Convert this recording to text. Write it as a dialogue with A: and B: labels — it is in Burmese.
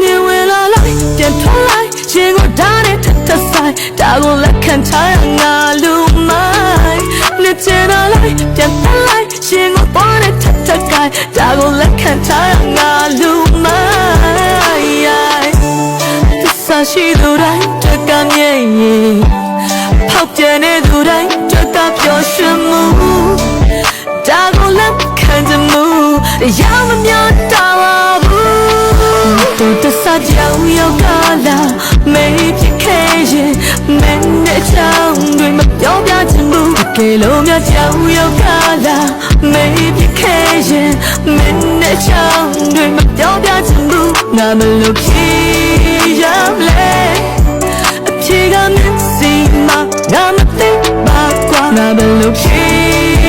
A: နေဝင်လာလိုက်ပြန်ထွက်လိုက်ရှင်ကိုဓာတ်နဲ့ထပ်ဆိုင်ဒါကိုလက်ခံထားငါလူမိုင်းနေချင်လာလိုက်ပြန်တက်လိုက်ရှင်ကိုပေါ်နဲ့ထပ်ကိုင်းဒါကိုလက်ခံထားငါလူမိုင်းသစ္စာရှိသူတိုင်းတကမြဲရင်ဖောက်ပြန်နေသူတိုင်းတကပျော်ရွှင်မှုဒါကိုလက်ခံကြမှုတရားမမျှတာပါဘူးတို့တဆကြောင်ရောက်လာမေးပြခဲ့ရင်မင်းနဲ့ချောင်းတွေမပြောပြချင်ဘူးတကယ်လို့များကြောင်ရောက်လာမေးပြခဲ့ရင်မင်းနဲ့ချောင်းတွေမပြောပြချင်ဘူးငါမလို့ဖြေရမလဲအဖြေကမစီမငါမသိပါကွာငါမလို့ဖြေ